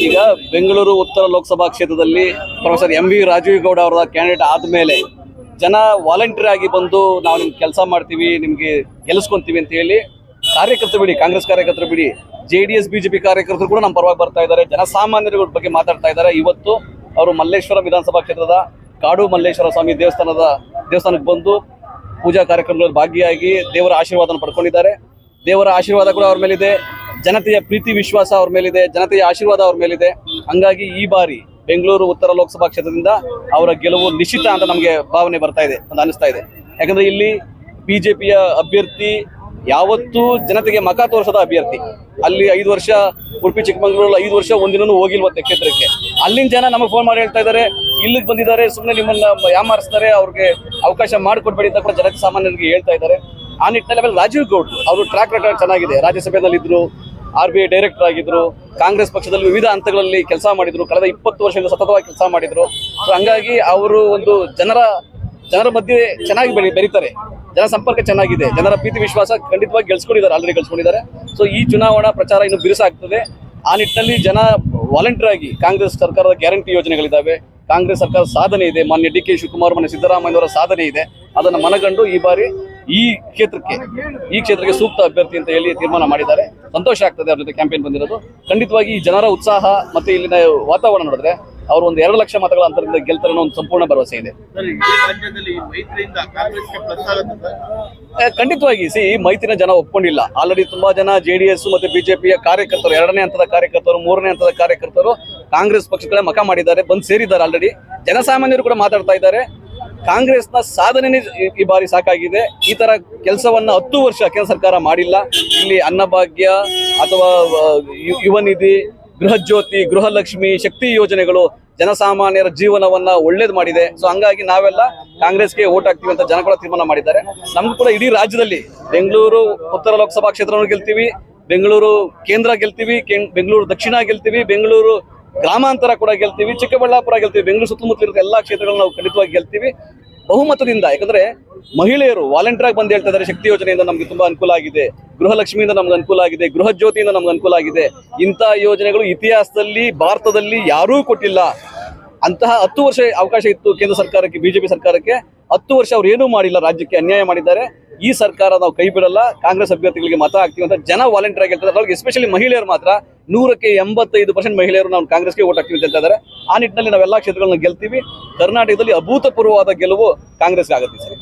ಈಗ ಬೆಂಗಳೂರು ಉತ್ತರ ಲೋಕಸಭಾ ಕ್ಷೇತ್ರದಲ್ಲಿ ಪ್ರೊಫೆಸರ್ MV ರಾಜೀವ್ ಅವರ ಕ್ಯಾಂಡಿಡೇಟ್ ಆದ್ಮೇಲೆ ಜನ ವಾಲಂಟಿಯರ್ ಆಗಿ ಬಂದು ನಾವು ನಿಮ್ಗೆ ಕೆಲಸ ಮಾಡ್ತೀವಿ, ನಿಮ್ಗೆ ಗೆಲ್ಲಿಸ್ಕೊಂತೀವಿ ಅಂತ ಹೇಳಿ ಕಾರ್ಯಕರ್ತರು ಬಿಡಿ, ಕಾಂಗ್ರೆಸ್ ಕಾರ್ಯಕರ್ತರು ಬಿಡಿ, JDS BJP ಕಾರ್ಯಕರ್ತರು ಕೂಡ ನಮ್ಮ ಪರವಾಗಿ ಬರ್ತಾ ಇದ್ದಾರೆ, ಜನಸಾಮಾನ್ಯರ ಬಗ್ಗೆ ಮಾತಾಡ್ತಾ ಇದ್ದಾರೆ. ಇವತ್ತು ಅವರು ಮಲ್ಲೇಶ್ವರ ವಿಧಾನಸಭಾ ಕ್ಷೇತ್ರದ ಕಾಡು ಮಲ್ಲೇಶ್ವರ ಸ್ವಾಮಿ ದೇವಸ್ಥಾನಕ್ಕೆ ಬಂದು ಪೂಜಾ ಕಾರ್ಯಕ್ರಮಗಳಲ್ಲಿ ಭಾಗಿಯಾಗಿ ದೇವರ ಆಶೀರ್ವಾದನ ಪಡ್ಕೊಂಡಿದ್ದಾರೆ. ದೇವರ ಆಶೀರ್ವಾದ ಕೂಡ ಅವ್ರ ಮೇಲಿದೆ, ಜನತೆಯ ಪ್ರೀತಿ ವಿಶ್ವಾಸ ಅವ್ರ ಮೇಲಿದೆ, ಜನತೆಯ ಆಶೀರ್ವಾದ ಅವ್ರ ಮೇಲಿದೆ. ಹಂಗಾಗಿ ಈ ಬಾರಿ ಬೆಂಗಳೂರು ಉತ್ತರ ಲೋಕಸಭಾ ಕ್ಷೇತ್ರದಿಂದ ಅವರ ಗೆಲುವು ನಿಶ್ಚಿತ ಅಂತ ನಮಗೆ ಭಾವನೆ ಬರ್ತಾ ಇದೆ ಅಂತ ಅನಿಸ್ತಾ ಇದೆ. ಯಾಕಂದ್ರೆ ಇಲ್ಲಿ ಬಿಜೆಪಿಯ ಅಭ್ಯರ್ಥಿ ಯಾವತ್ತೂ ಜನತೆಗೆ ಮಖ ತೋರಿಸದ ಅಭ್ಯರ್ಥಿ. ಅಲ್ಲಿ 5 ವರ್ಷ ಉಡುಪಿ ಚಿಕ್ಕಮಗಳೂರಲ್ಲಿ 5 ವರ್ಷ ಒಂದಿನೂ ಹೋಗಿಲ್ವತ್ತೆ ಕ್ಷೇತ್ರಕ್ಕೆ. ಅಲ್ಲಿನ ಜನ ನಮಗೆ ಫೋನ್ ಮಾಡಿ ಹೇಳ್ತಾ ಇದ್ದಾರೆ, ಇಲ್ಲಿಗೆ ಬಂದಿದ್ದಾರೆ, ಸುಮ್ಮನೆ ನಿಮ್ಮನ್ನ ಯಾಮಾರಿಸ್ತಾರೆ, ಅವ್ರಿಗೆ ಅವಕಾಶ ಮಾಡಿಕೊಡ್ಬೇಡಿ ಅಂತ ಕೂಡ ಜನತೆ ಸಾಮಾನ್ಯರಿಗೆ ಹೇಳ್ತಾ ಇದ್ದಾರೆ. ಆ ನಿಟ್ಟಿನಲ್ಲಿ ರಾಜೀವ್ ಗೌಡ್ ಅವರು ಟ್ರ್ಯಾಕ್ ರೆಕಾರ್ಡ್ ಚೆನ್ನಾಗಿದೆ. ರಾಜ್ಯಸಭೆಯಲ್ಲಿ ಇದ್ರು, RBI ಡೈರೆಕ್ಟರ್ ಆಗಿದ್ರು, ಕಾಂಗ್ರೆಸ್ ಪಕ್ಷದಲ್ಲಿ ವಿವಿಧ ಹಂತಗಳಲ್ಲಿ ಕೆಲಸ ಮಾಡಿದ್ರು, ಕಳೆದ 20 ವರ್ಷದಿಂದ ಸತತವಾಗಿ ಕೆಲಸ ಮಾಡಿದ್ರು. ಸೊ ಹಂಗಾಗಿ ಅವರು ಒಂದು ಜನರ ಮಧ್ಯೆ ಚೆನ್ನಾಗಿ ಬೆರೀತಾರೆ, ಜನ ಸಂಪರ್ಕ ಚೆನ್ನಾಗಿದೆ, ಜನರ ಪ್ರೀತಿ ವಿಶ್ವಾಸ ಖಂಡಿತವಾಗಿ ಆಲ್ರೆಡಿ ಗೆಲ್ಸ್ಕೊಂಡಿದ್ದಾರೆ. ಸೊ ಈ ಚುನಾವಣಾ ಪ್ರಚಾರ ಇನ್ನು ಬಿರುಸಾಗ್ತದೆ. ಆ ನಿಟ್ಟಿನಲ್ಲಿ ಜನ ವಾಲಂಟಿಯರ್ ಆಗಿ ಕಾಂಗ್ರೆಸ್ ಸರ್ಕಾರದ ಗ್ಯಾರಂಟಿ ಯೋಜನೆಗಳಿದ್ದಾವೆ, ಕಾಂಗ್ರೆಸ್ ಸರ್ಕಾರದ ಸಾಧನೆ ಇದೆ, ಮಾನ್ಯ DK ಶಿವಕುಮಾರ್, ಮಾನ್ಯ ಸಿದ್ದರಾಮಯ್ಯವರ ಸಾಧನೆ ಇದೆ, ಅದನ್ನು ಮನಗಂಡು ಈ ಬಾರಿ ಈ ಕ್ಷೇತ್ರಕ್ಕೆ ಸೂಕ್ತ ಅಭ್ಯರ್ಥಿ ಅಂತ ಹೇಳಿ ತೀರ್ಮಾನ ಮಾಡಿದ್ದಾರೆ. ಸಂತೋಷ ಆಗ್ತದೆ ಅವ್ರ ಜೊತೆ ಕ್ಯಾಂಪೇನ್ ಬಂದಿರೋದು. ಖಂಡಿತವಾಗಿ ಈ ಜನರ ಉತ್ಸಾಹ ಮತ್ತೆ ಇಲ್ಲಿನ ವಾತಾವರಣ ನೋಡಿದ್ರೆ ಅವರು ಒಂದು 2 ಲಕ್ಷ ಮತಗಳ ಅಂತರದಿಂದ ಗೆಲ್ತಾರೆ ಅನ್ನೋ ಒಂದು ಸಂಪೂರ್ಣ ಭರವಸೆ ಇದೆ. ಖಂಡಿತವಾಗಿ ಮೈತ್ರಿನ ಜನ ಒಪ್ಕೊಂಡಿಲ್ಲ. ಆಲ್ರೆಡಿ ತುಂಬಾ ಜನ JDS ಮತ್ತೆ ಬಿಜೆಪಿಯ ಕಾರ್ಯಕರ್ತರು, 2ನೇ ಹಂತದ ಕಾರ್ಯಕರ್ತರು, 3ನೇ ಹಂತದ ಕಾರ್ಯಕರ್ತರು ಕಾಂಗ್ರೆಸ್ ಪಕ್ಷಗಳ ಮಖ ಮಾಡಿದ್ದಾರೆ, ಬಂದು ಸೇರಿದ್ದಾರೆ. ಆಲ್ರೆಡಿ ಜನಸಾಮಾನ್ಯರು ಕೂಡ ಮಾತಾಡ್ತಾ ಇದ್ದಾರೆ, ಕಾಂಗ್ರೆಸ್ನ ಸಾಧನೆ ಈ ಬಾರಿ ಸಾಕಾಗಿದೆ. ಈ ತರ ಕೆಲಸವನ್ನ 10 ವರ್ಷ ಕೇಂದ್ರ ಸರ್ಕಾರ ಮಾಡಿಲ್ಲ. ಇಲ್ಲಿ ಅನ್ನಭಾಗ್ಯ ಅಥವಾ ಯುವ ನಿಧಿ, ಗೃಹ ಜ್ಯೋತಿ, ಗೃಹಲಕ್ಷ್ಮಿ, ಶಕ್ತಿ ಯೋಜನೆಗಳು ಜನಸಾಮಾನ್ಯರ ಜೀವನವನ್ನ ಒಳ್ಳೇದು ಮಾಡಿದೆ. ಸೊ ಹಂಗಾಗಿ ನಾವೆಲ್ಲ ಕಾಂಗ್ರೆಸ್ಗೆ ವೋಟ್ ಹಾಕ್ತೀವಿ ಅಂತ ಜನ ಕೂಡ ತೀರ್ಮಾನ ಮಾಡಿದ್ದಾರೆ. ನಮ್ಗೂ ಕೂಡ ಇಡೀ ರಾಜ್ಯದಲ್ಲಿ ಬೆಂಗಳೂರು ಉತ್ತರ ಲೋಕಸಭಾ ಕ್ಷೇತ್ರವನ್ನು ಗೆಲ್ತೀವಿ, ಬೆಂಗಳೂರು ಕೇಂದ್ರ ಗೆಲ್ತೀವಿ, ಬೆಂಗಳೂರು ದಕ್ಷಿಣ ಗೆಲ್ತೀವಿ, ಬೆಂಗಳೂರು ಗ್ರಾಮಾಂತರ ಕೂಡ ಗೆಲ್ತೀವಿ, ಚಿಕ್ಕಬಳ್ಳಾಪುರ ಗೆಲ್ತೀವಿ, ಬೆಂಗಳೂರು ಸುತ್ತಮುತ್ತ ಇರೋ ಎಲ್ಲಾ ಕ್ಷೇತ್ರಗಳನ್ನ ನಾವು ಖಂಡಿತವಾಗಿ ಗೆಲ್ತೀವಿ ಬಹುಮತದಿಂದ. ಯಾಕಂದ್ರೆ ಮಹಿಳೆಯರು ವಾಲಂಟಿಯರ್ ಆಗಿ ಬಂದು ಹೇಳ್ತಾ ಇದ್ದಾರೆ, ಶಕ್ತಿ ಯೋಜನೆಯಿಂದ ನಮ್ಗೆ ತುಂಬಾ ಅನುಕೂಲ ಆಗಿದೆ, ಗೃಹಲಕ್ಷ್ಮಿಯಿಂದ ನಮ್ಗೆ ಅನುಕೂಲ ಆಗಿದೆ, ಗೃಹ ಜ್ಯೋತಿಯಿಂದ ನಮ್ಗೆ ಅನುಕೂಲ ಆಗಿದೆ. ಇಂಥ ಯೋಜನೆಗಳು ಇತಿಹಾಸದಲ್ಲಿ ಭಾರತದಲ್ಲಿ ಯಾರೂ ಕೊಟ್ಟಿಲ್ಲ. ಅಂತಹ 10 ವರ್ಷ ಅವಕಾಶ ಇತ್ತು ಕೇಂದ್ರ ಸರ್ಕಾರಕ್ಕೆ, ಬಿಜೆಪಿ ಸರ್ಕಾರಕ್ಕೆ. 10 ವರ್ಷ ಅವ್ರು ಏನೂ ಮಾಡಿಲ್ಲ, ರಾಜ್ಯಕ್ಕೆ ಅನ್ಯಾಯ ಮಾಡಿದ್ದಾರೆ. ಈ ಸರ್ಕಾರ ನಾವು ಕೈ ಬಿಡಲ್ಲ, ಕಾಂಗ್ರೆಸ್ ಅಭ್ಯರ್ಥಿಗಳಿಗೆ ಮತ ಹಾಕ್ತೀವಿ ಅಂತ ಜನ ವಾಲಂಟಿಯರ್ ಆಗಿ ಹೇಳ್ತಾರೆ. ಅದ್ರೊಳಗೆ ಎಸ್ಪೆಷಲಿ ಮಹಿಳೆಯರು ಮಾತ್ರ 100ಕ್ಕೆ 85% ಮಹಿಳೆಯರು ನಾವು ಕಾಂಗ್ರೆಸ್ಗೆ ವೋಟ್ ಹಾಕ್ತೀವಿ ಅಂತ ಹೇಳ್ತಾ ಇದ್ದಾರೆ. ಆ ನಿಟ್ಟಿನಲ್ಲಿ ನಾವೆಲ್ಲ ಕ್ಷೇತ್ರಗಳನ್ನ ಗೆಲ್ತೀವಿ. ಕರ್ನಾಟಕದಲ್ಲಿ ಅಭೂತಪೂರ್ವವಾದ ಗೆಲುವು ಕಾಂಗ್ರೆಸ್ಗೆ ಆಗುತ್ತೆ ಸರ್.